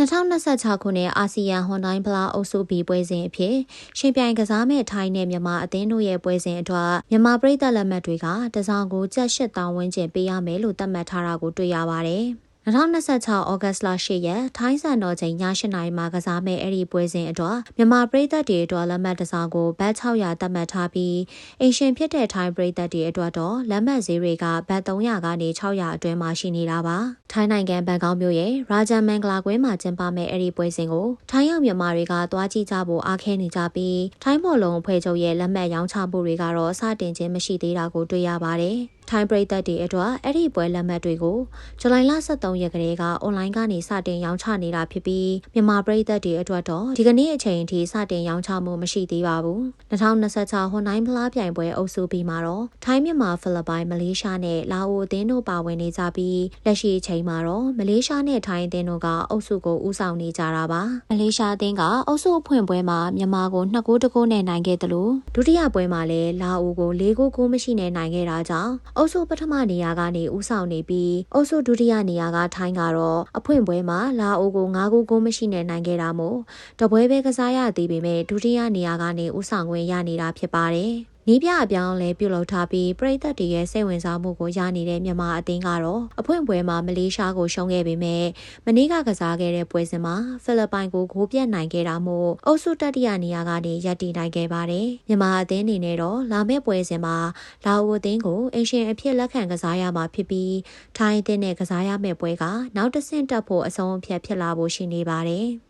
2026 ခုနှစ်အာဆီယံဟွန်တိုင်းဖလားအုပ်စု B ပွဲစဉ်အဖြစ်ရှင်ပြိုင်ကစားမဲ့ထိုင်းနဲ့မြန်မာအသင်းတို့ရဲ့ပွဲစဉ်အတွက်မြန်မာပြည်သက်လက်မှတ်တွေကတစောင်းကိုကျပ်8,000 ဝန်းကျင်ပေးရမယ်လို့သတ်မှတ်ထားတာကိုတွေ့ရပါတယ်။2026 ဩဂတ်လ10 ရက်ထိုင်းစံတော်ချိန်ည8 နာရီမှာကစားမဲ့အဲ့ဒီပွဲစဉ်အတွက်မြန်မာပြည်သက်တွေအတွက်လက်မှတ်တစောင်းကိုဘတ်600သတ်မှတ်ထားပြီးအင်ရှင်ဖြစ်တဲ့ထိုင်းပြည်သက်တွေအတွက်တော့လက်မှတ်ဈေးတွေကဘတ်300ကနေ600အတွင်းမှာရှိနေတာပါ။ထိုင်းနိုင်ငံဘန်ကောက်မြို့ရဲ့ရာဂျန်မန်ဂလာကွင်းမှာကျင်းပမဲ့အဲ့ဒီပွဲစဉ်ကိုထိုင်းရောက်မြန်မာတွေကသွားကြည့်ကြဖို့အားခဲနေကြပြီးထိုင်းဘောလုံးအဖွဲ့ချုပ်ရဲ့လက်မှတ်ရောင်းချမှုတွေကတော့စတင်ခြင်းမရှိသေးတာကိုတွေ့ရပါတယ်။ထိုင်းပြည်သက်တွေအတွက်အဲ့ဒီပွဲလက်မှတ်တွေကိုဇူလိုင်လ23 ရက်ကလေးကအွန်လိုင်းကနေစတင်ရောင်းချနေတာဖြစ်ပြီးမြန်မာပြည်သက်တွေအတွက်တော့ဒီကနေ့အချိန်ထိစတင်ရောင်းချမှုမရှိသေးပါဘူး2026ဟွန်တိုင်းဖလားပြိုင်ပွဲအုပ်စုပြီးမှာတော့ထိုင်းမြန်မာဖိလစ်ပိုင်မလေးရှားနဲ့လာအိုအသင်းတို့ပါဝင်နေကြပြီးလက်ရှိအချိန်မှာတော့မလေးရှားနဲ့ထိုင်းအသင်းတို့ကအုပ်စုကိုဦးဆောင်နေကြတာပါမလေးရှားအသင်းကအုပ်စုအဖွင့်ပွဲမှာမြန်မာကို2-9နဲ့နိုင်ခဲ့တယ်လို့ဒုတိယပွဲမှာလည်းလာအိုကို4-9မရှိနဲ့နိုင်ခဲ့တာကြောင့်အုပ်စုပထမနေရာကနေဦးဆောင်နေပြီးအုပ်စုဒုတိယနေရာကထိုင်းကတော့အဖွင့်ပွဲမှာလာအိုကို9-9မရှိနဲ့နိုင်ခဲ့တာမို့တပွဲပဲကစားရသေးပေမဲ့ဒုတိယနေရာကနေဦးဆောင်ခွင့်ရနေတာဖြစ်ပါတယ်။နီးပြအပြောင်းလဲပြုလုပ်ထားပြီးပြည်သက်တွေရဲ့စိတ်ဝင်စားမှုကိုရနေတဲ့မြန်မာအသင်းကတော့အဖွင့်ပွဲမှာမလေးရှားကိုရှုံးခဲ့ပေမဲ့မနေ့ကကစားခဲ့တဲ့ပွဲစဉ်မှာဖိလစ်ပိုင်ကိုဂိုးပြတ်နိုင်ခဲ့တာမို့အုပ်စုတတိယနေရာကနေရပ်တည်နိုင်ခဲ့ပါတယ်။မြန်မာအသင်းအနေနဲ့တော့လာမယ့်ပွဲစဉ်မှာလာအိုအသင်းကိုအင်ရှင်အဖြစ်လက်ခံကစားရမှာဖြစ်ပြီးထိုင်းအသင်းနဲ့ကစားရမယ့်ပွဲကနောက်တစ်ဆင့်တက်ဖို့အဆုံးအဖြတ်ဖြစ်လာဖို့ရှိနေပါတယ်။